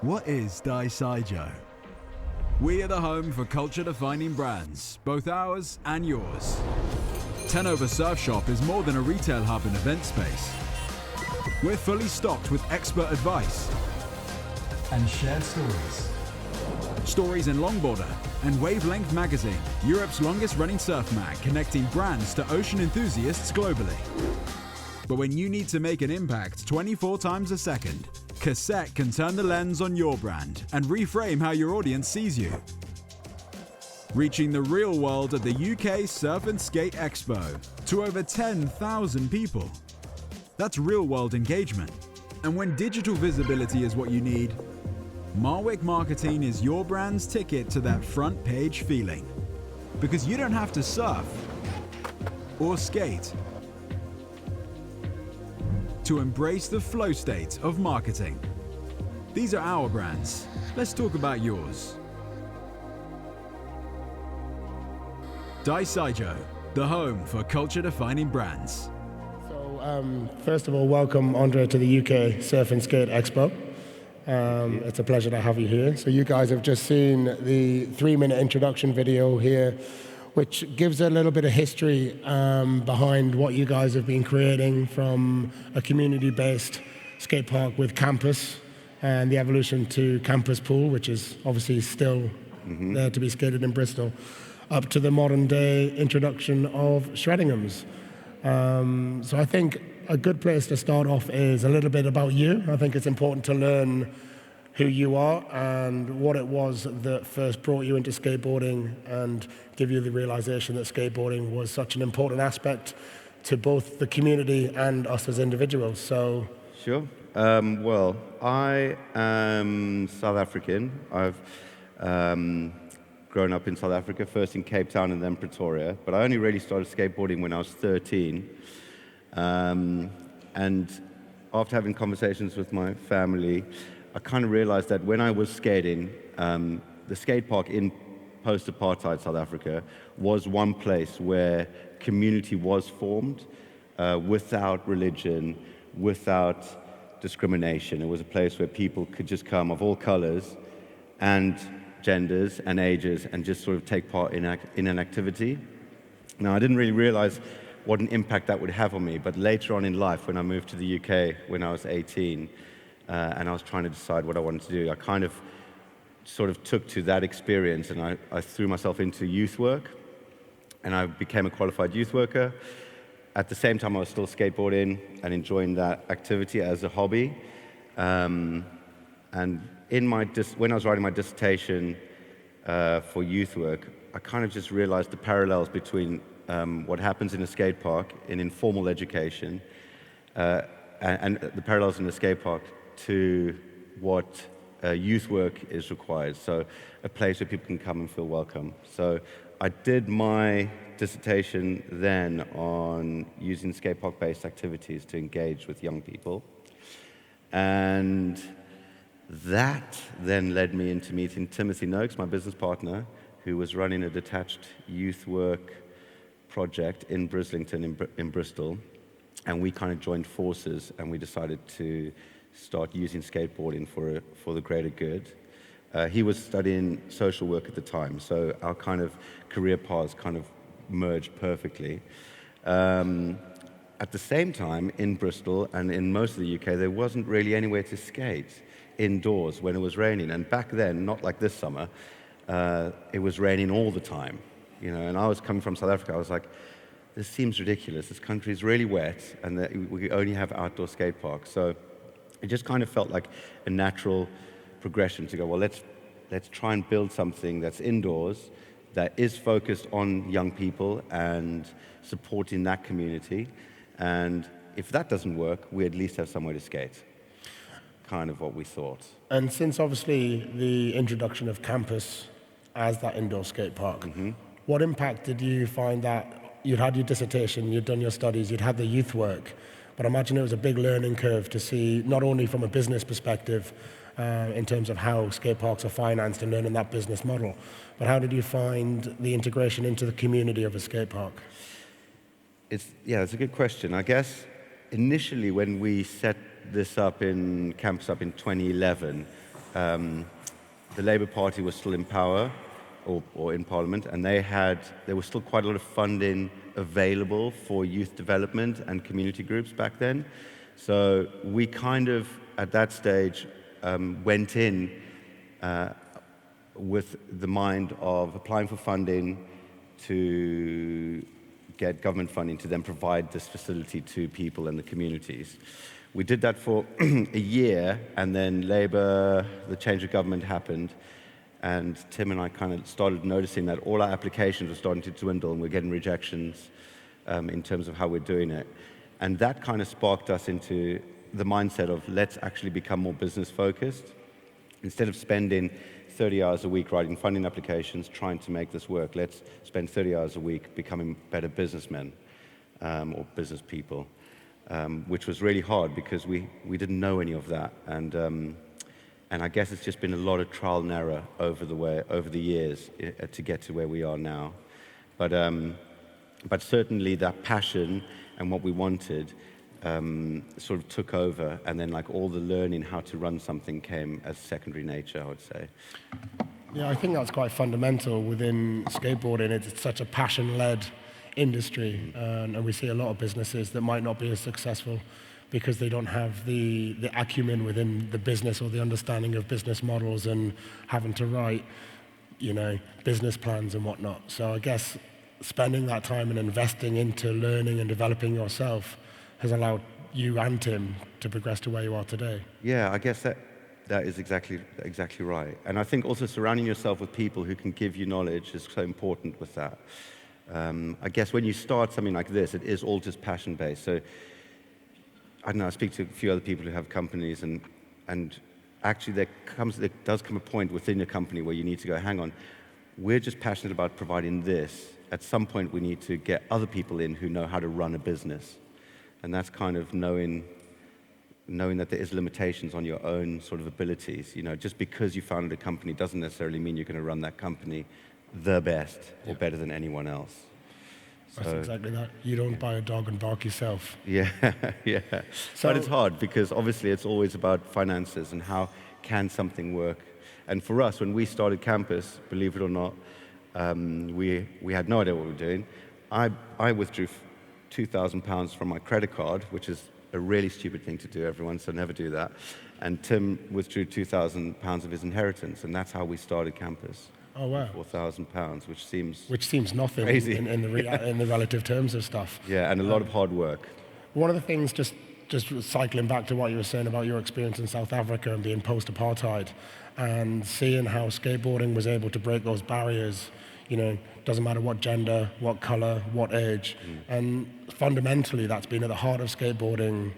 What is DYSJUO? We are the home for culture-defining brands, both ours and yours. 10 Over Surf Shop is more than a retail hub and event space. We're fully stocked with expert advice and shared stories. Stories in Longboarder and Wavelength Magazine, Europe's longest-running surf mag, connecting brands to ocean enthusiasts globally. But when you need to make an impact 24 times a second, Cassette can turn the lens on your brand and reframe how your audience sees you. Reaching the real world at the UK Surf and Skate Expo to over 10,000 people. That's real-world engagement. And when digital visibility is what you need, Marwick Marketing is your brand's ticket to that front page feeling. Because you don't have to surf or skate to embrace the flow state of marketing. These are our brands. Let's talk about yours. DYSJUO, the home for culture-defining brands. So, first of all, welcome, Andre, to the UK Surf and Skate Expo. It's a pleasure to have you here. So you guys have just seen the 3-minute introduction video here, which gives a little bit of history behind what you guys have been creating from a community-based skate park with campus and the evolution to campus pool, which is obviously still there to be skated in Bristol, up to the modern-day introduction of Shredenhams. So I think a good place to start off is a little bit about you. I think it's important to learn who you are and what it was that first brought you into skateboarding and give you the realization that skateboarding was such an important aspect to both the community and us as individuals. So, sure. Well, I am South African. I've grown up in South Africa, first in Cape Town and then Pretoria. But I only really started skateboarding when I was 13. And after having conversations with my family, I kind of realized that when I was skating, the skate park in post-apartheid South Africa was one place where community was formed without religion, without discrimination. It was a place where people could just come of all colors and genders and ages and just sort of take part in an activity. Now, I didn't really realize what an impact that would have on me, but later on in life, when I moved to the UK when I was 18, and I was trying to decide what I wanted to do, I kind of sort of took to that experience and I threw myself into youth work, and I became a qualified youth worker. At the same time, I was still skateboarding and enjoying that activity as a hobby. And when I was writing my dissertation for youth work, I kind of just realized the parallels between what happens in a skate park in informal education and the parallels in a skate park to what youth work is required. So a place where people can come and feel welcome. So I did my dissertation then on using skate park-based activities to engage with young people. And that then led me into meeting Timothy Noakes, my business partner, who was running a detached youth work project in Brislington in Bristol. And we kind of joined forces and we decided to start using skateboarding for the greater good. He was studying social work at the time, so our kind of career paths kind of merged perfectly. At the same time, in Bristol and in most of the UK, there wasn't really anywhere to skate indoors when it was raining. And back then, not like this summer, it was raining all the time. You know, and I was coming from South Africa, I was like, this seems ridiculous. This country is really wet, and we only have outdoor skate parks. So it just kind of felt like a natural progression to go, well, let's try and build something that's indoors, that is focused on young people and supporting that community. And if that doesn't work, we at least have somewhere to skate. Kind of what we thought. And since obviously the introduction of campus as that indoor skate park, what impact did you find that you'd had your dissertation, you'd done your studies, you'd had the youth work, but I imagine it was a big learning curve to see, not only from a business perspective, in terms of how skate parks are financed and learning that business model, but how did you find the integration into the community of a skate park? It's a good question. I guess initially when we set this up in campus up in 2011, the Labour Party was still in power, or in Parliament, and there was still quite a lot of funding available for youth development and community groups back then. So we kind of, at that stage, went in with the mind of applying for funding to get government funding to then provide this facility to people in the communities. We did that for a year, and then Labour, the change of government happened, and Tim and I kind of started noticing that all our applications were starting to dwindle, and we're getting rejections in terms of how we're doing it. And that kind of sparked us into the mindset of let's actually become more business focused. Instead of spending 30 hours a week writing funding applications, trying to make this work, let's spend 30 hours a week becoming better businessmen or business people, which was really hard because we didn't know any of that. And I guess it's just been a lot of trial and error over the years to get to where we are now. But certainly that passion and what we wanted sort of took over, and then like all the learning how to run something came as secondary nature, I would say. Yeah, I think that's quite fundamental within skateboarding. It's such a passion-led industry, and we see a lot of businesses that might not be as successful because they don't have the acumen within the business or the understanding of business models and having to write, business plans and whatnot. So I guess spending that time and investing into learning and developing yourself has allowed you and Tim to progress to where you are today. Yeah, I guess that is exactly right. And I think also surrounding yourself with people who can give you knowledge is so important with that. I guess when you start something like this, it is all just passion-based. So I don't know, I speak to a few other people who have companies, and actually there does come a point within your company where you need to go, hang on, we're just passionate about providing this. At some point we need to get other people in who know how to run a business. And that's kind of knowing that there is limitations on your own sort of abilities. Just because you founded a company doesn't necessarily mean you're going to run that company the best or better than anyone else. That's exactly that. You don't buy a dog and bark yourself. Yeah, yeah. But it's hard because obviously it's always about finances and how can something work. And for us, when we started Campus, believe it or not, we had no idea what we were doing. I withdrew £2,000 from my credit card, which is a really stupid thing to do, everyone, so never do that. And Tim withdrew £2,000 of his inheritance, and that's how we started Campus. Oh, wow. £4,000, which seems nothing crazy. in the relative terms of stuff. Yeah, and a lot of hard work. One of the things, just cycling back to what you were saying about your experience in South Africa and being post-apartheid, and seeing how skateboarding was able to break those barriers. Doesn't matter what gender, what color, what age. And fundamentally, that's been at the heart of skateboarding.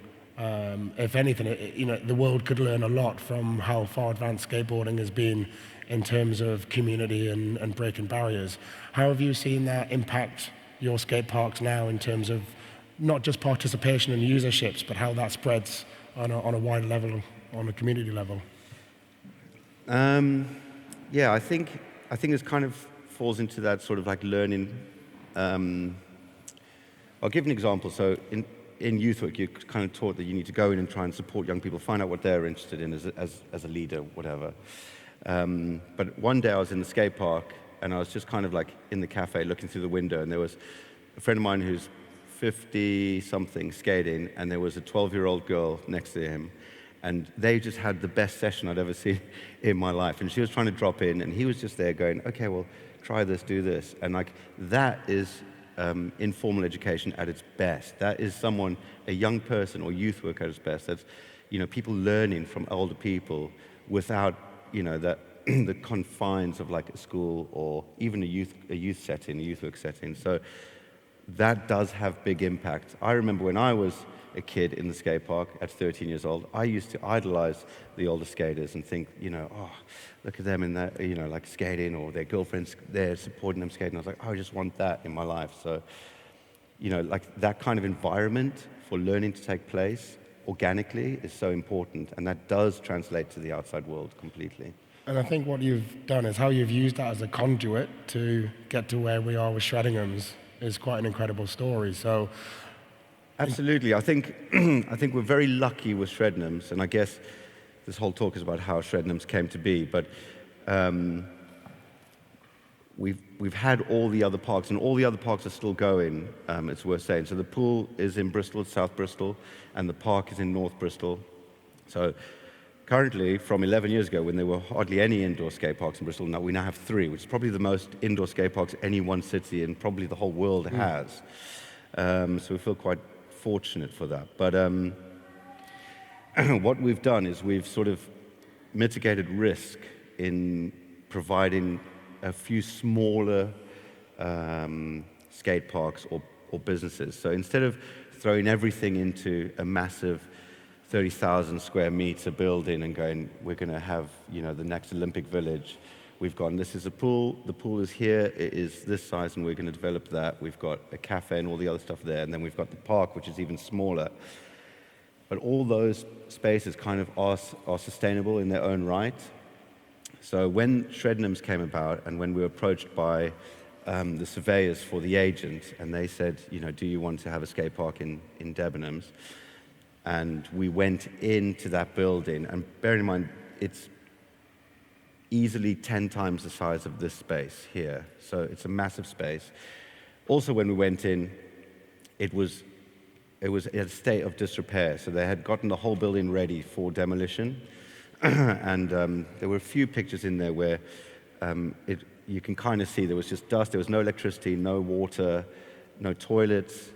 If anything, the world could learn a lot from how far advanced skateboarding has been in terms of community and breaking barriers. How have you seen that impact your skate parks now in terms of not just participation and userships, but how that spreads on a wider level, on a community level? Yeah, I think it's kind of falls into that sort of like learning. I'll give an example. So in youth work, you're kind of taught that you need to go in and try and support young people, find out what they're interested in as a leader, whatever. But one day I was in the skate park, and I was just kind of like in the cafe looking through the window, and there was a friend of mine who's 50-something skating, and there was a 12-year-old girl next to him. And they just had the best session I'd ever seen in my life. And she was trying to drop in, and he was just there going, okay, well, try this, do this. And like that is informal education at its best. That is a young person or youth work at its best. That's, people learning from older people without, the confines of like a school or even a youth setting, a youth work setting. So that does have big impact. I remember when I was a kid in the skate park at 13 years old, I used to idolize the older skaters and think, oh, look at them in that, like skating, or their girlfriends, they're supporting them skating. I was like, I just want that in my life. So, like that kind of environment for learning to take place organically is so important, and that does translate to the outside world completely. And I think what you've done is how you've used that as a conduit to get to where we are with Shredenhams is quite an incredible story. So. Absolutely. I think we're very lucky with Shredenhams, and I guess this whole talk is about how Shredenhams came to be, but we've had all the other parks, and all the other parks are still going, it's worth saying. So the pool is in Bristol, it's South Bristol, and the park is in North Bristol. So currently, from 11 years ago, when there were hardly any indoor skate parks in Bristol, now we now have 3, which is probably the most indoor skate parks any one city and probably the whole world has. So we feel quite fortunate for that. But what we've done is we've sort of mitigated risk in providing a few smaller skate parks or businesses. So instead of throwing everything into a massive 30,000 square meter building and going, we're going to have, the next Olympic Village, we've gone, this is a pool, the pool is here, it is this size, and we're going to develop that. We've got a cafe and all the other stuff there, and then we've got the park, which is even smaller. But all those spaces kind of are sustainable in their own right. So when Shredenhams came about, and when we were approached by the surveyors for the agent, and they said, do you want to have a skate park in Debenhams? And we went into that building, and bearing in mind, it's easily 10 times the size of this space here. So it's a massive space. Also, when we went in, it was in a state of disrepair. So they had gotten the whole building ready for demolition. And there were a few pictures in there where you can kind of see there was just dust, there was no electricity, no water, no toilets,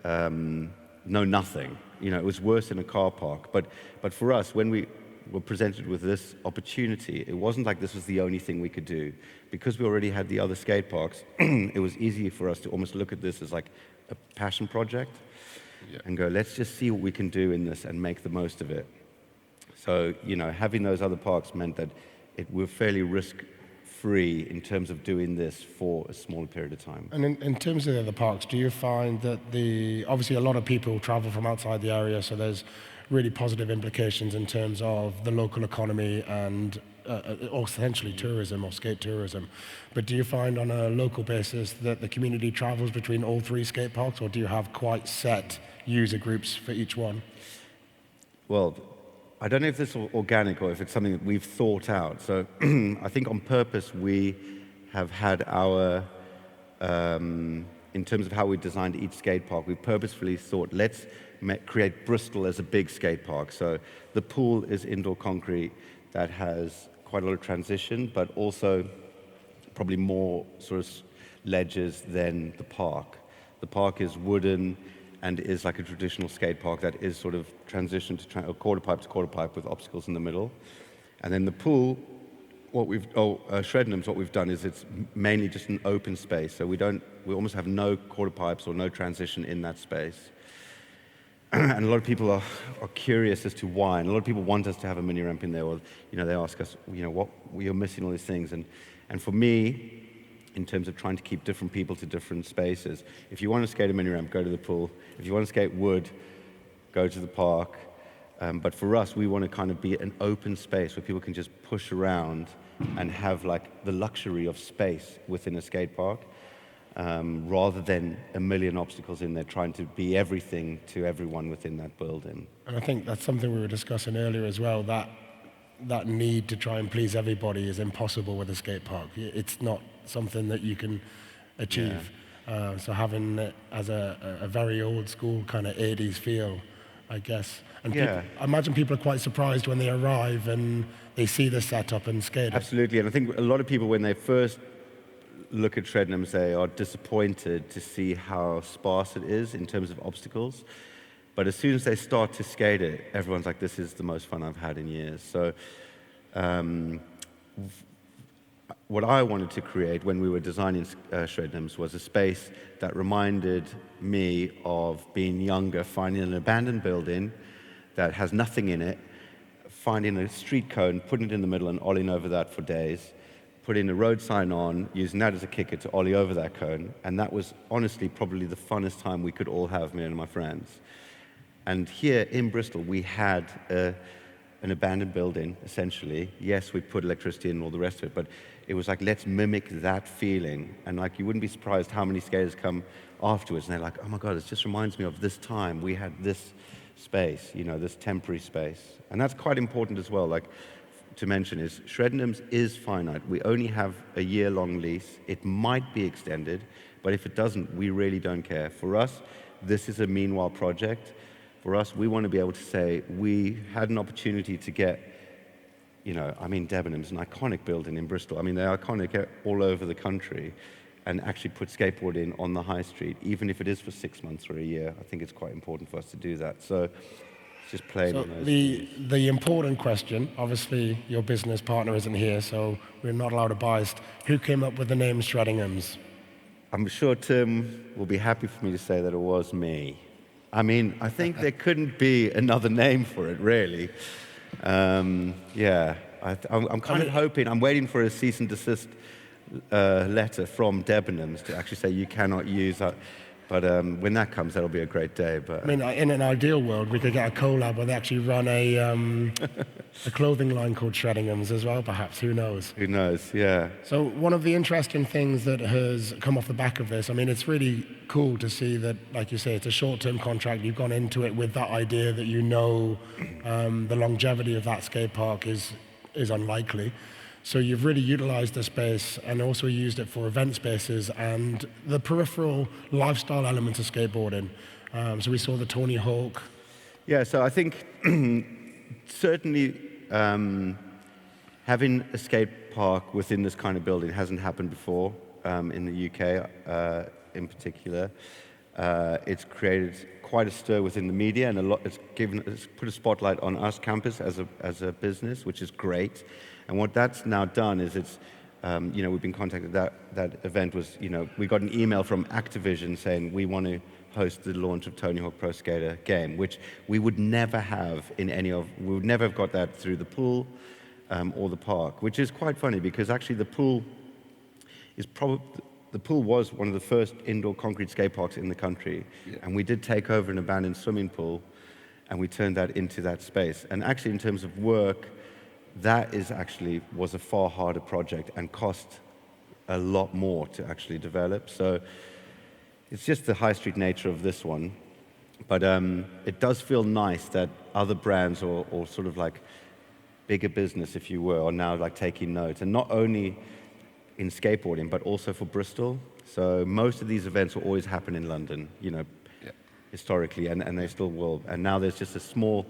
no nothing. It was worse than a car park. But for us, when we were presented with this opportunity, it wasn't like this was the only thing we could do. Because we already had the other skate parks, it was easy for us to almost look at this as like a passion project and go, let's just see what we can do in this and make the most of it. So, having those other parks meant that we're fairly risk-free in terms of doing this for a smaller period of time. And in terms of the other parks, do you find that obviously a lot of people travel from outside the area, so there's really positive implications in terms of the local economy and or essentially tourism or skate tourism. But do you find on a local basis that the community travels between all 3 skate parks, or do you have quite set user groups for each one? Well, I don't know if this is organic or if it's something that we've thought out. So I think on purpose we have had our, in terms of how we designed each skate park, we purposefully thought, let's create Bristol as a big skate park. So the pool is indoor concrete that has quite a lot of transition, but also probably more sort of ledges than the park. The park is wooden and is like a traditional skate park that is sort of transitioned to quarter pipe to quarter pipe with obstacles in the middle. And then the pool, Shredenhams, what we've done is it's mainly just an open space. So we almost have no quarter pipes or no transition in that space. And a lot of people are curious as to why. And a lot of people want us to have a mini ramp in there, or they ask us, what you're missing all these things. And for me, in terms of trying to keep different people to different spaces, if you want to skate a mini ramp, go to the pool. If you want to skate wood, go to the park. But for us, we want to kind of be an open space where people can just push around and have like the luxury of space within a skate park. Rather than a million obstacles in there trying to be everything to everyone within that building. And I think that's something we were discussing earlier as well, that need to try and please everybody is impossible with a skate park. It's not something that you can achieve. Yeah. So having it as a very old school kind of 80s feel, I guess. And I imagine people are quite surprised when they arrive and they see the setup and skate. Absolutely, and I think a lot of people when they first look at Shredenhams, they are disappointed to see how sparse it is in terms of obstacles. But as soon as they start to skate it, everyone's like, this is the most fun I've had in years. So what I wanted to create when we were designing Shredenhams was a space that reminded me of being younger, finding an abandoned building that has nothing in it, finding a street cone, putting it in the middle and ollieing over that for days, putting a road sign on, using that as a kicker to ollie over that cone. And that was honestly probably the funnest time we could all have, me and my friends. And here in Bristol, we had an abandoned building, essentially. Yes, we put electricity in and all the rest of it, but it was like, let's mimic that feeling. And like, you wouldn't be surprised how many skaters come afterwards and they're like, oh my God, it just reminds me of this time. We had this space, this temporary space. And that's quite important as well, like to mention is Shredenhams is finite. We only have a year-long lease. It might be extended, but if it doesn't, we really don't care. For us, this is a meanwhile project. For us, we want to be able to say we had an opportunity to get, Debenhams, an iconic building in Bristol. They're iconic all over the country, and actually put skateboarding on the high street, even if it is for 6 months or a year. I think it's quite important for us to do that. So it's just playing on those. The important question, obviously your business partner isn't here, so we're not allowed to bias. Who came up with the name Shredenhams? I'm sure Tim will be happy for me to say that it was me. I think there couldn't be another name for it, really. I'm kind of hoping, I'm waiting for a cease and desist letter from Debenhams to actually say you cannot use that. But when that comes, that'll be a great day. But in an ideal world, we could get a collab where they actually run a clothing line called Shredenhams as well, perhaps. Who knows? Who knows, yeah. So one of the interesting things that has come off the back of this, it's really cool to see that, like you say, it's a short-term contract. You've gone into it with that idea that the longevity of that skate park is unlikely. So you've really utilized the space and also used it for event spaces and the peripheral lifestyle elements of skateboarding. So we saw the Tony Hawk. Yeah, so I think certainly having a skate park within this kind of building hasn't happened before in the UK in particular. It's created quite a stir within the media, and it's put a spotlight on us campus as a business, which is great. And what that's now done is we've been contacted. That event was, we got an email from Activision saying we want to host the launch of Tony Hawk Pro Skater game, which we would never have we would never have got that through the pool or the park, which is quite funny because actually the pool was one of the first indoor concrete skate parks in the country. Yeah. And we did take over an abandoned swimming pool and we turned that into that space. And actually in terms of work, that was a far harder project and cost a lot more to actually develop. So it's just the high street nature of this one. But it does feel nice that other brands or sort of like bigger business, if you will, are now like taking note. And not only in skateboarding, but also for Bristol. So most of these events will always happen in London, historically, and they still will. And now there's just a small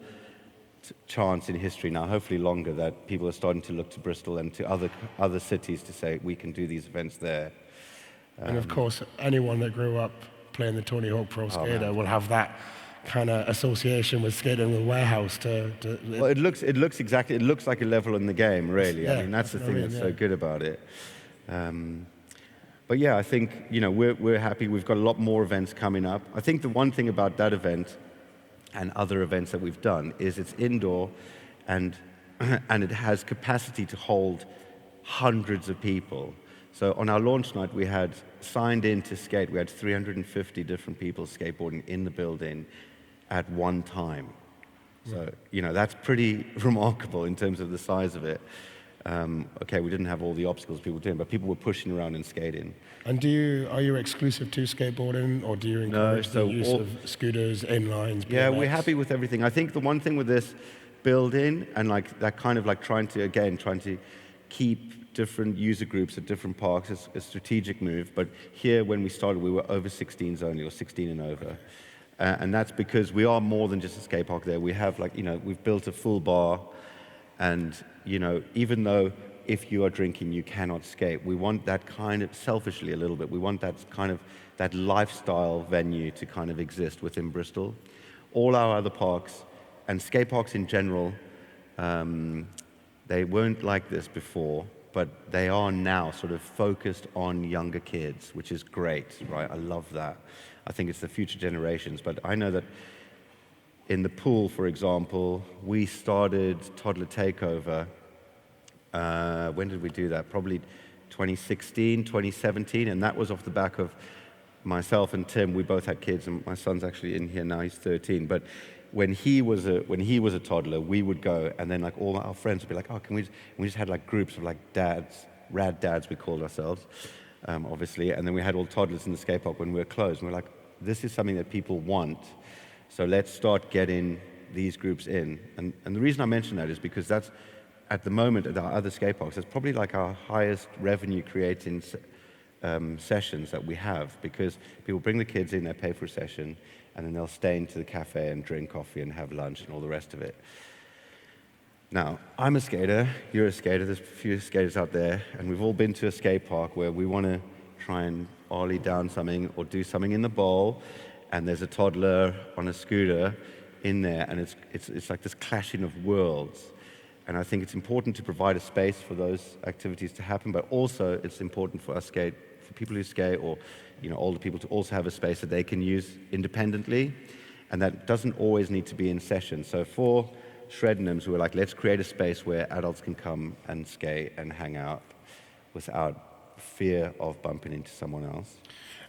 chance in history now, hopefully longer, that people are starting to look to Bristol and to other cities to say we can do these events there. And of course, anyone that grew up playing the Tony Hawk Pro Skater will have that kind of association with skating in the warehouse. Well, it looks like a level in the game, really. Yeah, that's the thing that's so good about it. But yeah, I think we're happy. We've got a lot more events coming up. I think the one thing about that event and other events that we've done is it's indoor and it has capacity to hold hundreds of people. So on our launch night, we had signed in to skate. We had 350 different people skateboarding in the building at one time. So, that's pretty remarkable in terms of the size of it. We didn't have all the obstacles people were doing, but people were pushing around and skating. And are you exclusive to skateboarding, or do you encourage the use of scooters, inlines, BMX? Yeah, we're happy with everything. I think the one thing with this building and like that kind of like trying to keep different user groups at different parks is a strategic move. But here, when we started, we were over 16s only, or 16 and over. And that's because we are more than just a skate park there. We have we've built a full bar. And, even though if you are drinking, you cannot skate, we want that kind of, selfishly a little bit, we want that lifestyle venue to kind of exist within Bristol. All our other parks, and skate parks in general, they weren't like this before, but they are now sort of focused on younger kids, which is great, right? I love that. I think it's the future generations, but I know that in the pool, for example, we started Toddler Takeover. When did we do that? Probably 2016, 2017, and that was off the back of myself and Tim. We both had kids, and my son's actually in here now. He's 13. But when he was a toddler, we would go, and then like all our friends would be like, "Oh, can we?" We just had like groups of like dads, rad dads, we called ourselves, obviously. And then we had all toddlers in the skate park when we were closed. And we're like, "This is something that people want." So let's start getting these groups in. And the reason I mention that is because that's, at the moment, at our other skate parks, that's probably like our highest revenue creating sessions that we have, because people bring the kids in, they pay for a session, and then they'll stay into the cafe and drink coffee and have lunch and all the rest of it. Now, I'm a skater, you're a skater, there's a few skaters out there, and we've all been to a skate park where we want to try and ollie down something or do something in the bowl, and there's a toddler on a scooter in there, and it's like this clashing of worlds. And I think it's important to provide a space for those activities to happen, but also it's important for for people who skate, or older people, to also have a space that they can use independently, and that doesn't always need to be in session. So for Shredenhams, we were like, let's create a space where adults can come and skate and hang out without fear of bumping into someone else.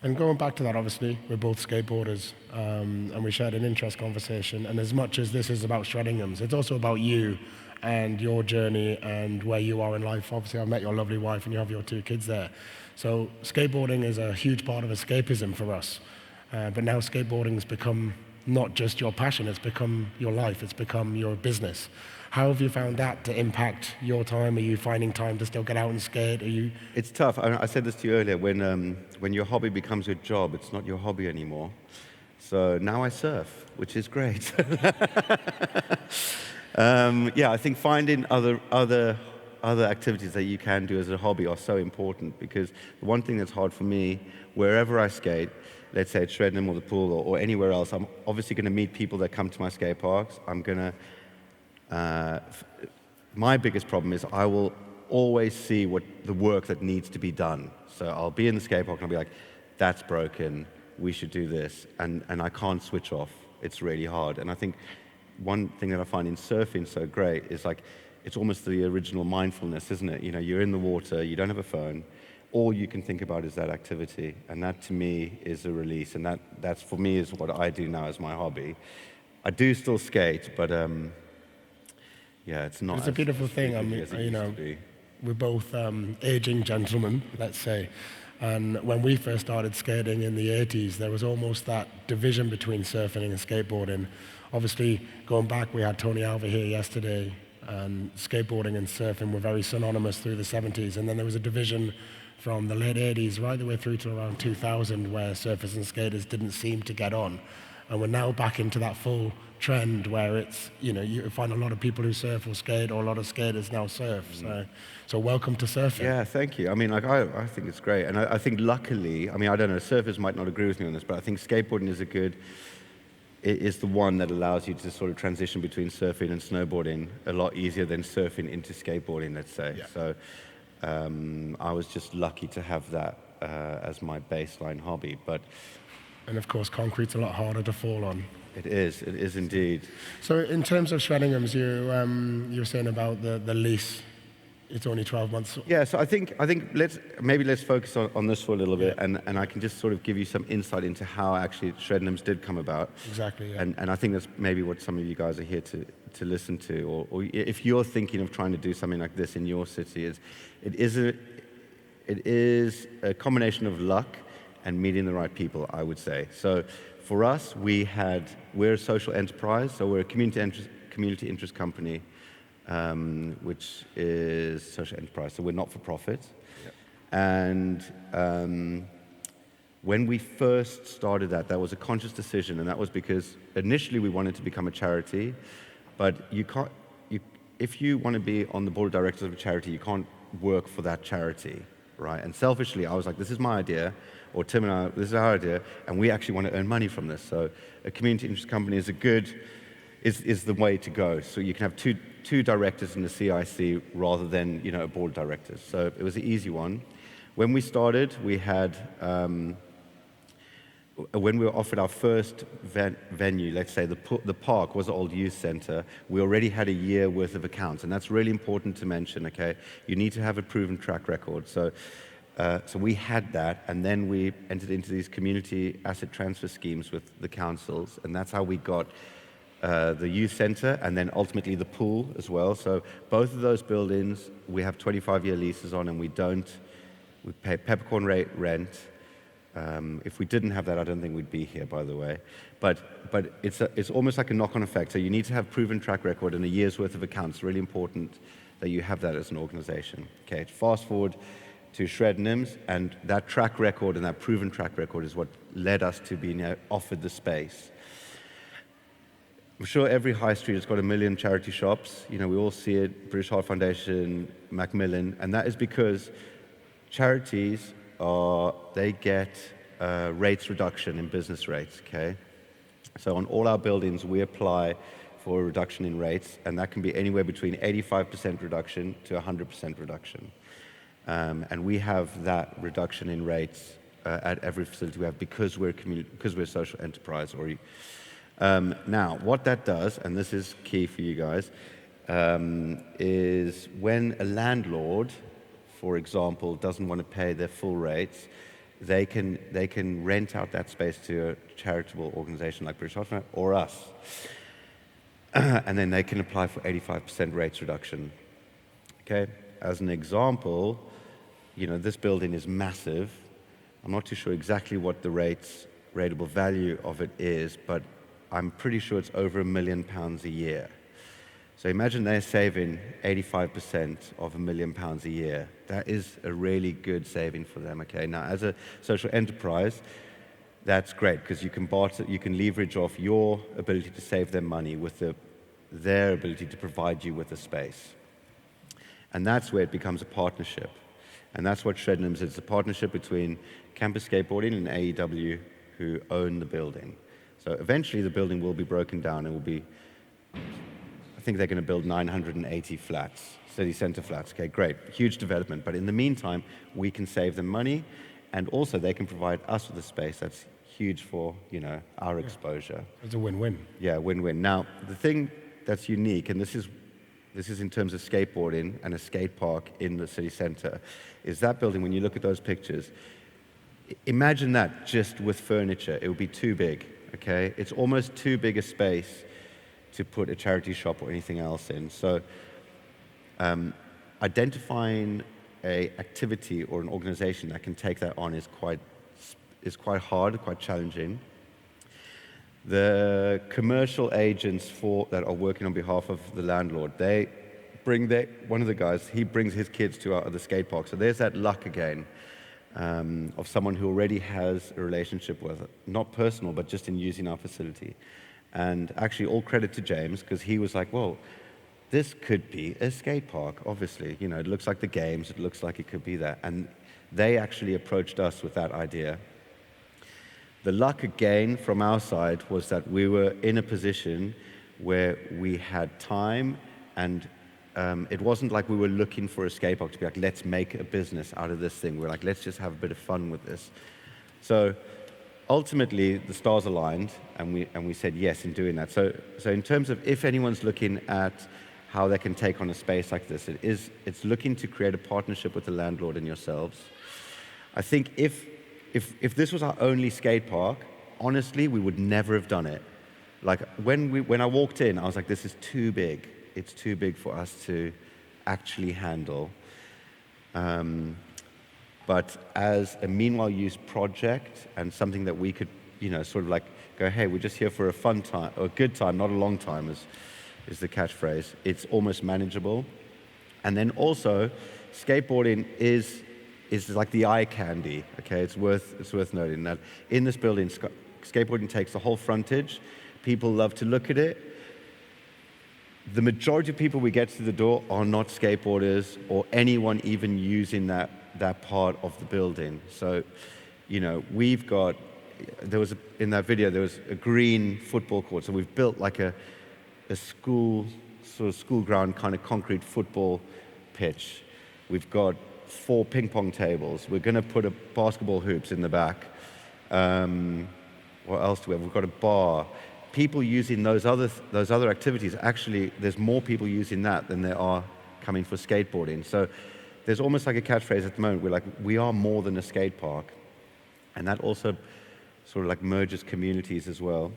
And going back to that, obviously, we're both skateboarders, and we shared an interest conversation. And as much as this is about Shredenhams, it's also about you and your journey and where you are in life. Obviously, I've met your lovely wife, and you have your 2 kids there. So skateboarding is a huge part of escapism for us. But now skateboarding has become not just your passion, it's become your life, it's become your business. How have you found that to impact your time? Are you finding time to still get out and skate? It's tough. I said this to you earlier. When your hobby becomes your job, it's not your hobby anymore. So now I surf, which is great. I think finding other activities that you can do as a hobby are so important, because the one thing that's hard for me, wherever I skate, let's say at Shredenham or the pool or anywhere else, I'm obviously going to meet people that come to my skate parks. My biggest problem is I will always see the work that needs to be done. So I'll be in the skate park and I'll be like, that's broken, we should do this. And I can't switch off. It's really hard. And I think one thing that I find in surfing so great is like, it's almost the original mindfulness, isn't it? You're in the water, you don't have a phone, all you can think about is that activity. And that to me is a release. And that's for me is what I do now as my hobby. I do still skate, but it's not. It's a beautiful thing. I mean, we're both aging gentlemen, let's say. And when we first started skating in the 80s, there was almost that division between surfing and skateboarding. Obviously, going back, we had Tony Alva here yesterday, and skateboarding and surfing were very synonymous through the 70s. And then there was a division from the late 80s right the way through to around 2000, where surfers and skaters didn't seem to get on. And we're now back into that full trend where it's, you find a lot of people who surf or skate, or a lot of skaters now surf. So welcome to surfing. Yeah, thank you. I mean, I think it's great. And I think luckily, I don't know, surfers might not agree with me on this, but I think skateboarding is the one that allows you to sort of transition between surfing and snowboarding a lot easier than surfing into skateboarding, let's say. Yeah. So I was just lucky to have that as my baseline hobby. And of course, concrete's a lot harder to fall on. It is indeed. So in terms of Shredenhams, you were saying about the lease. It's only 12 months. Yeah, so I think let's focus on this for a little bit, and I can just sort of give you some insight into how actually Shredenhams did come about. Exactly. Yeah. And I think that's maybe what some of you guys are here to listen to, or if you're thinking of trying to do something like this in your city, it is a combination of luck and meeting the right people, I would say. So for us, we're a social enterprise, so we're a community interest company, which is social enterprise, so we're not for profit. Yep. And when we first started that was a conscious decision, and that was because initially we wanted to become a charity, but if you want to be on the board of directors of a charity, you can't work for that charity, right? And selfishly, I was like, this is my idea, or Tim and I, this is our idea, and we actually want to earn money from this. So a community interest company is the way to go. So you can have two directors in the CIC rather than a board of directors. So it was an easy one. When we started, we had when we were offered our first venue, let's say the park was the old youth center, we already had a year worth of accounts, and that's really important to mention. Okay, you need to have a proven track record. So we had that, and then we entered into these community asset transfer schemes with the councils, and that's how we got the youth center, and then ultimately the pool as well. So both of those buildings we have 25-year leases on, and we pay peppercorn rate rent. If we didn't have that, I don't think we'd be here, by the way. But it's almost like a knock-on effect. So you need to have proven track record and a year's worth of accounts. Really important that you have that as an organization. Okay, fast forward to Shredenhams, and that track record and that proven track record is what led us to being offered the space. I'm sure every high street has got a million charity shops. We all see it, British Heart Foundation, Macmillan, and that is because charities they get rates reduction in business rates, okay? So on all our buildings, we apply for a reduction in rates, and that can be anywhere between 85% reduction to 100% reduction. And we have that reduction in rates at every facility we have because we're a social enterprise. Now, what that does, and this is key for you guys, is when a landlord, for example, doesn't want to pay their full rates, they can rent out that space to a charitable organization like British Heart Foundation or us. And then they can apply for 85% rates reduction. Okay? As an example, this building is massive. I'm not too sure exactly what the rateable value of it is, but I'm pretty sure it's over £1 million a year. So imagine they're saving 85% of £1 million a year. That is a really good saving for them, okay? Now, as a social enterprise, that's great because you can leverage off your ability to save them money with their ability to provide you with a space. And that's where it becomes a partnership. And that's what Shredenhams is. It's a partnership between Campus Skateboarding and AEW, who own the building. So eventually the building will be broken down and will be, I think they're going to build 980 flats, city center flats. Okay, great, huge development. But in the meantime, we can save them money, and also they can provide us with a space that's huge for our exposure. It's a win-win. Yeah, win-win. Now, the thing that's unique, and this is in terms of skateboarding and a skate park in the city center, is that building, when you look at those pictures, imagine that just with furniture. It would be too big, okay? It's almost too big a space to put a charity shop or anything else in. So identifying an activity or an organization that can take that on is quite hard, quite challenging. The commercial agents that are working on behalf of the landlord, one of the guys, he brings his kids to the skate park. So there's that luck again of someone who already has a relationship with it, not personal, but just in using our facility. And actually, all credit to James, because he was like, well, this could be a skate park, obviously. It looks like the games, it looks like it could be that. And they actually approached us with that idea. The luck again from our side was that we were in a position where we had time, and it wasn't like we were looking for a skate park to be like, let's make a business out of this thing. We're like, let's just have a bit of fun with this. So ultimately, the stars aligned, and we said yes in doing that. So in terms of if anyone's looking at how they can take on a space like this, it's looking to create a partnership with the landlord and yourselves. I think if this was our only skate park, honestly, we would never have done it. Like when I walked in, I was like, this is too big. It's too big for us to actually handle. But as a meanwhile use project and something that we could, sort of like go, hey, we're just here for a fun time, or a good time, not a long time, is the catchphrase. It's almost manageable. And then also, skateboarding is like the eye candy, okay? It's worth noting that in this building, skateboarding takes the whole frontage. People love to look at it. The majority of people we get to the door are not skateboarders or anyone even using that part of the building. So, in that video, there was a green football court. So we've built like a school ground kind of concrete football pitch. We've got 4 ping pong tables. We're going to put a basketball hoops in the back. What else do we have? We've got a bar. People using those other activities, actually, there's more people using that than there are coming for skateboarding. So there's almost like a catchphrase at the moment. We're like, we are more than a skate park. And that also sort of like merges communities as well.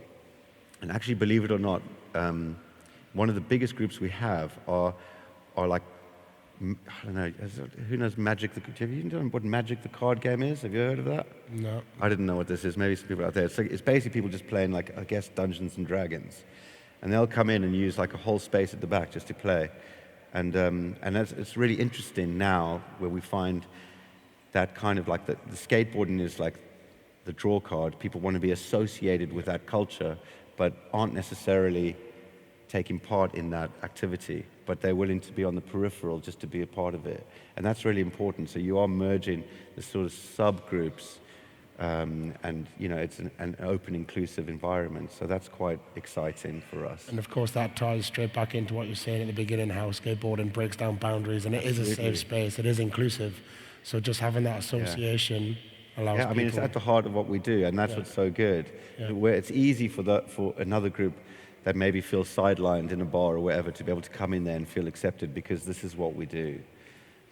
And actually, believe it or not, one of the biggest groups we have are like I don't know, who knows Magic have you known what Magic the card game is? Have you heard of that? No. I didn't know what this is. Maybe some people out there. It's basically people just playing, like, I guess, Dungeons and Dragons. And they'll come in and use like a whole space at the back just to play. And it's really interesting now where we find that kind of like the skateboarding is like the draw card. People want to be associated with that culture, but aren't necessarily taking part in that activity, but they're willing to be on the peripheral just to be a part of it. And that's really important. So you are merging the sort of subgroups, and it's an open, inclusive environment. So that's quite exciting for us. And of course that ties straight back into what you're saying at the beginning, how skateboarding breaks down boundaries, and it is a safe space, it is inclusive. So just having that association allows people... I mean, it's at the heart of what we do, and that's what's so good. Where it's easy for another group that maybe feels sidelined in a bar or whatever to be able to come in there and feel accepted, because this is what we do.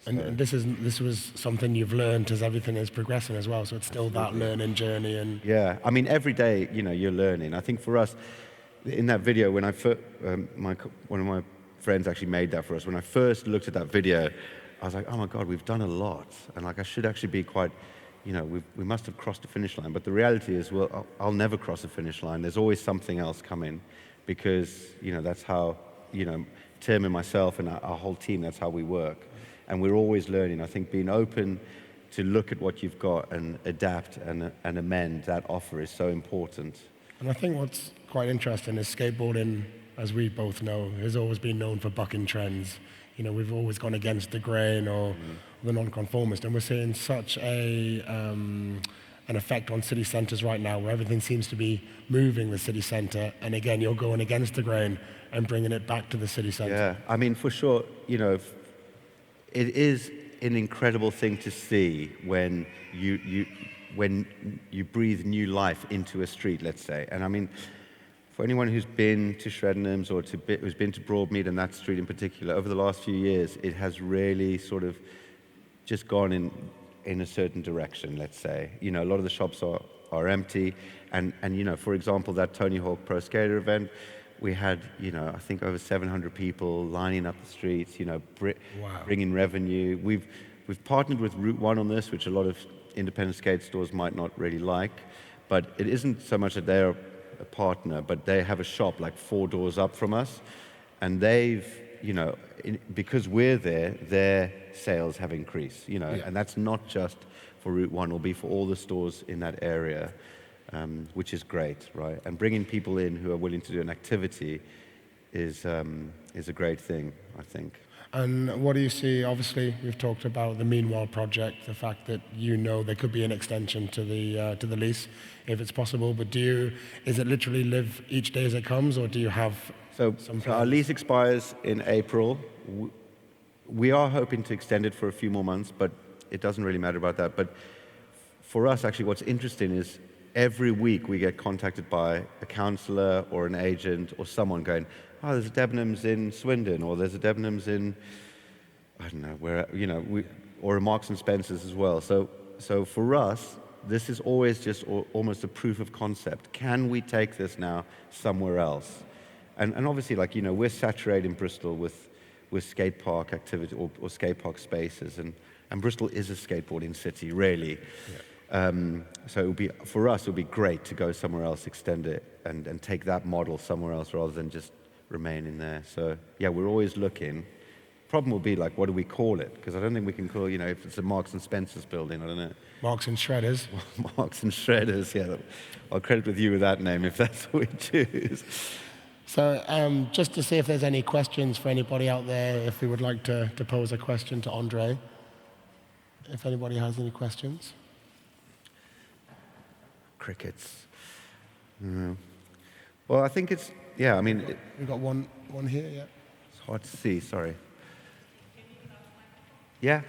So. And this was something you've learned as everything is progressing as well, so it's still that learning journey. And yeah, I mean, every day, you're learning. I think for us, in that video, when I first, one of my friends actually made that for us, when I first looked at that video, I was like, oh my God, we've done a lot. And like, I should actually be quite, we must have crossed the finish line. But the reality is, well, I'll never cross the finish line. There's always something else coming, because, that's how, Tim and myself and our whole team, that's how we work. And we're always learning. I think being open to look at what you've got and adapt and amend that offer is so important. And I think what's quite interesting is skateboarding, as we both know, has always been known for bucking trends. We've always gone against the grain or the non-conformist, and we're seeing such an effect on city centres right now, where everything seems to be moving the city centre, and again, you're going against the grain and bringing it back to the city centre. Yeah, I mean, for sure, it is an incredible thing to see when you breathe new life into a street, let's say. And I mean, for anyone who's been to Shredenhams or who's been to Broadmead and that street in particular, over the last few years, it has really sort of just gone in a certain direction, let's say. A lot of the shops are empty. And for example, that Tony Hawk Pro Skater event, we had, I think over 700 people lining up the streets, bringing revenue. We've partnered with Route 1 on this, which a lot of independent skate stores might not really like. But it isn't so much that they're a partner, but they have a shop like 4 doors up from us. And they've, because we're there, their sales have increased, and that's not just for Route 1, it'll be for all the stores in that area. Which is great, right? And bringing people in who are willing to do an activity is a great thing, I think. And what do you see? Obviously, we've talked about the Meanwhile project, the fact that there could be an extension to the lease, if it's possible. But is it literally live each day as it comes, or do you have some plans? So our lease expires in April. We are hoping to extend it for a few more months, but it doesn't really matter about that. But for us, actually, what's interesting is every week we get contacted by a counsellor or an agent or someone going, oh, there's a Debenhams in Swindon, or there's a Debenhams in, I don't know, where, or a Marks and Spencer's as well. So for us, this is always just almost a proof of concept. Can we take this now somewhere else? And obviously, we're saturated in Bristol with skate park activity or skate park spaces, and Bristol is a skateboarding city, really. Yeah. So for us, it would be great to go somewhere else, extend it, and take that model somewhere else rather than just remain in there. So yeah, we're always looking. Problem will be what do we call it? Because I don't think we can call, if it's a Marks and Spencer's building, I don't know. Marks and Shredders. Marks and Shredders, yeah. I'll credit with you with that name if that's what we choose. So just to see if there's any questions for anybody out there, if we would like to pose a question to Andre. If anybody has any questions. Crickets. Well, I think it's, yeah, We've got one here, yeah. It's hard to see, sorry. Yeah.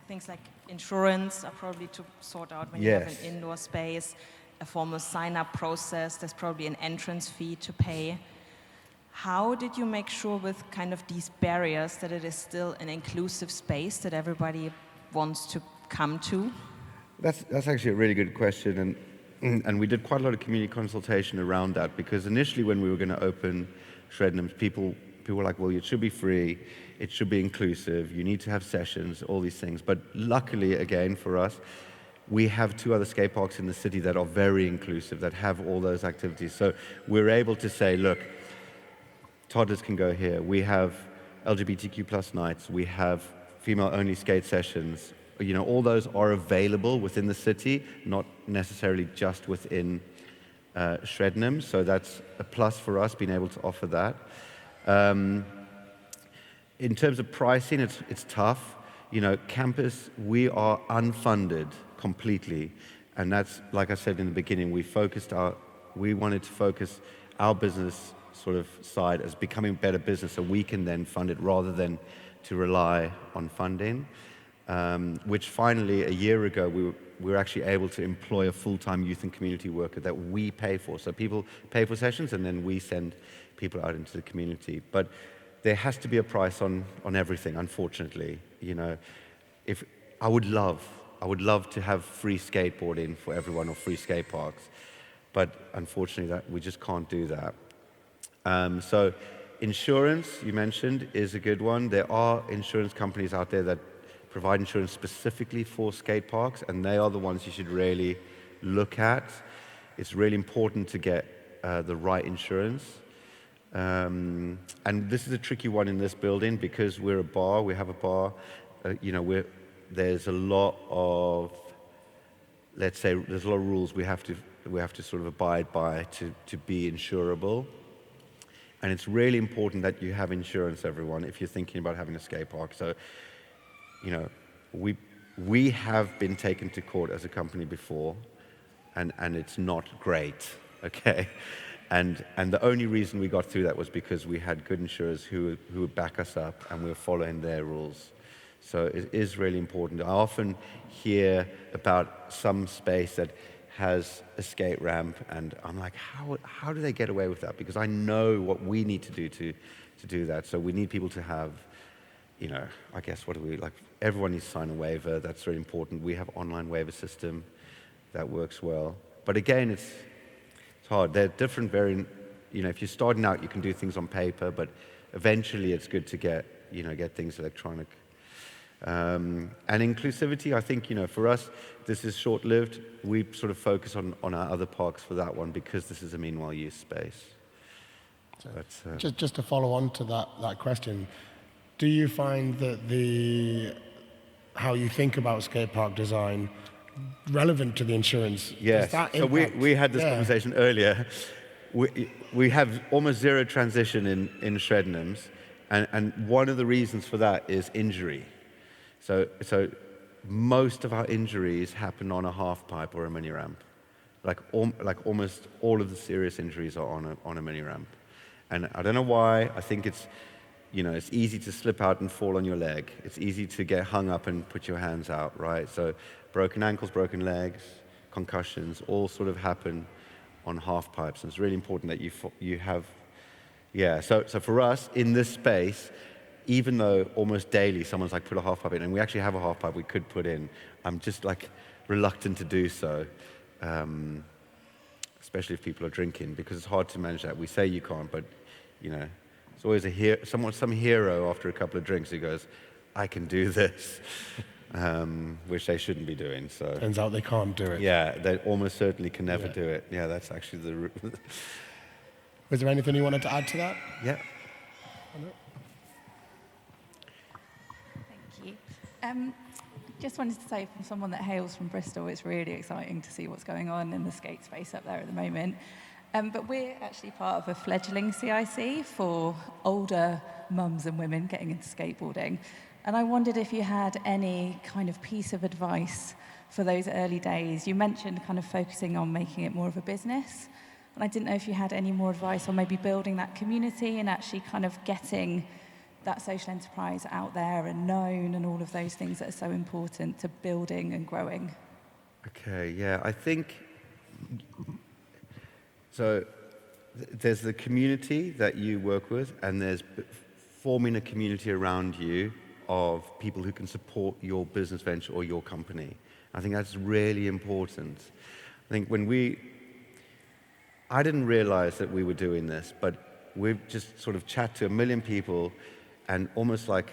Things like insurance are probably to sort out when you have an indoor space, a formal sign-up process, there's probably an entrance fee to pay. How did you make sure with kind of these barriers that it is still an inclusive space that everybody wants to come to? That's actually a really good question, and we did quite a lot of community consultation around that, because initially when we were going to open Shredenhams, people were like, well, it should be free, it should be inclusive, you need to have sessions, all these things. But luckily, again, for us, we have 2 other skate parks in the city that are very inclusive, that have all those activities. So we're able to say, look, toddlers can go here. We have LGBTQ plus nights. We have female-only skate sessions. You know, all those are available within the city, not necessarily just within Shredenhams. So that's a plus for us, being able to offer that. In terms of pricing, it's tough. You know, campus, we are unfunded completely. And that's, like I said in the beginning, we wanted to focus our business sort of side as becoming a better business so we can then fund it rather than to rely on funding. Which finally, a year ago, we were actually able to employ a full-time youth and community worker that we pay for. So people pay for sessions, and then we send people out into the community. But there has to be a price on everything, unfortunately. You know, I would love to have free skateboarding for everyone or free skate parks, but unfortunately, we just can't do that. So insurance, you mentioned, is a good one. There are insurance companies out there that provide insurance specifically for skate parks, and they are the ones you should really look at. It's really important to get the right insurance. And this is a tricky one in this building because we have a bar, there's a lot of, let's say, there's a lot of rules we have to sort of abide by to be insurable. And it's really important that you have insurance, everyone, if you're thinking about having a skate park. So, you know, we have been taken to court as a company before, and it's not great, okay? And the only reason we got through that was because we had good insurers who would back us up, and we were following their rules. So it is really important. I often hear about some space that has a skate ramp, and I'm like, how do they get away with that? Because I know what we need to do to do that. So we need people to have, you know, I guess, everyone needs to sign a waiver. That's very important. We have online waiver system that works well. But again, it's hard. They're different, you know, if you're starting out, you can do things on paper, but eventually it's good to get things electronic. And inclusivity, I think, you know, for us, this is short-lived. We sort of focus on our other parks for that one because this is a meanwhile use space. So just to follow on to that question, do you find that how you think about skate park design relevant to the insurance? Yes. So we had this conversation earlier. We have almost zero transition in Shredenhams, and one of the reasons for that is injury. So most of our injuries happen on a half pipe or a mini ramp. Like almost all of the serious injuries are on a mini ramp. And I don't know why. I think it's easy to slip out and fall on your leg. It's easy to get hung up and put your hands out, right? So broken ankles, broken legs, concussions, all sort of happen on half pipes. And it's really important that you have, So for us, in this space, even though almost daily someone's like, put a half pipe in, and we actually have a half pipe we could put in, I'm just like reluctant to do so, especially if people are drinking, because it's hard to manage that. We say you can't, but, you know, it's always some hero after a couple of drinks who goes, I can do this, which they shouldn't be doing. So turns out they can't do it. Yeah, they almost certainly can never do it. Yeah, that's actually the... Was there anything you wanted to add to that? Yeah. Thank you. Just wanted to say, from someone that hails from Bristol, it's really exciting to see what's going on in the skate space up there at the moment. But we're actually part of a fledgling CIC for older mums and women getting into skateboarding. And I wondered if you had any kind of piece of advice for those early days. You mentioned kind of focusing on making it more of a business. And I didn't know if you had any more advice on maybe building that community and actually kind of getting that social enterprise out there and known and all of those things that are so important to building and growing. Okay, yeah, I think, so there's the community that you work with, and there's forming a community around you of people who can support your business venture or your company. I think that's really important. I think I didn't realize that we were doing this, but we've just sort of chat to a million people and almost like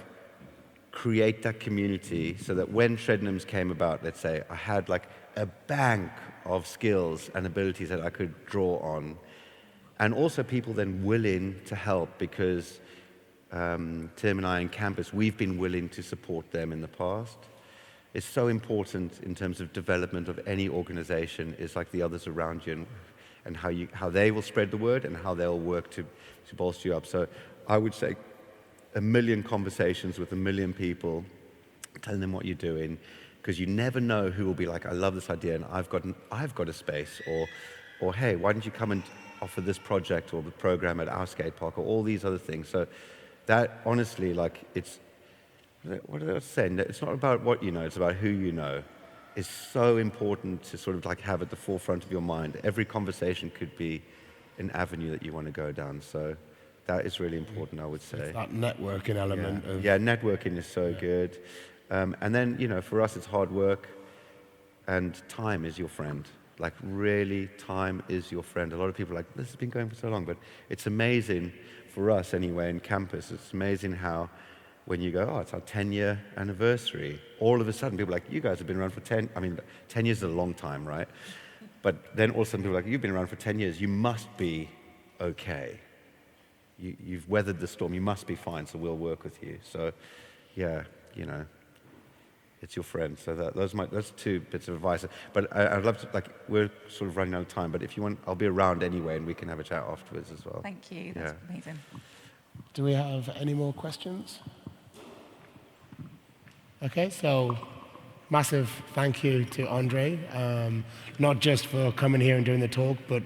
create that community so that when Shredenhams came about, let's say, I had like a bank of skills and abilities that I could draw on. And also people then willing to help because Tim and I in campus, we've been willing to support them in the past. It's so important in terms of development of any organization is like the others around you and how they will spread the word and how they'll work to bolster you up. So I would say 1 million conversations with 1 million people, telling them what you're doing, because you never know who will be like, I love this idea and I've got a space, or hey, why don't you come and offer this project or the program at our skate park, or all these other things. So that honestly, like, it's, what did I say? It's not about what you know, it's about who you know. It's so important to sort of like have at the forefront of your mind. Every conversation could be an avenue that you want to go down. So that is really important, I would say. It's that networking element. Yeah, networking is so good. And then, you know, for us, it's hard work, and time is your friend. Like, really, time is your friend. A lot of people are like, this has been going for so long, but it's amazing for us anyway in campus. It's amazing how when you go, oh, it's our 10-year anniversary, all of a sudden people are like, you guys have been around for 10 years is a long time, right? But then all of a sudden people are like, you've been around for 10 years, you must be okay. You've weathered the storm, you must be fine, so we'll work with you. So, yeah, you know, it's your friend. So those 2 bits of advice. But I'd love to, like, we're sort of running out of time, but if you want, I'll be around anyway, and we can have a chat afterwards as well. Thank you, that's amazing. Do we have any more questions? Okay, so massive thank you to Andre, not just for coming here and doing the talk, but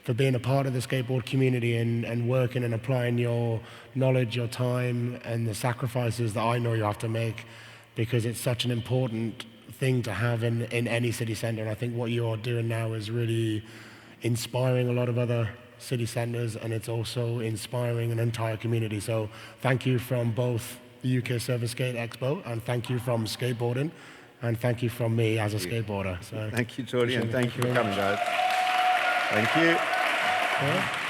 for being a part of the skateboard community and working and applying your knowledge, your time, and the sacrifices that I know you have to make, because it's such an important thing to have in any city centre. And I think what you are doing now is really inspiring a lot of other city centres, and it's also inspiring an entire community. So thank you from both the UK Surf Skate Expo, and thank you from skateboarding, and thank you from me as a skateboarder. So thank you, Jordy, and thank you for coming, guys. Thank you. Yeah.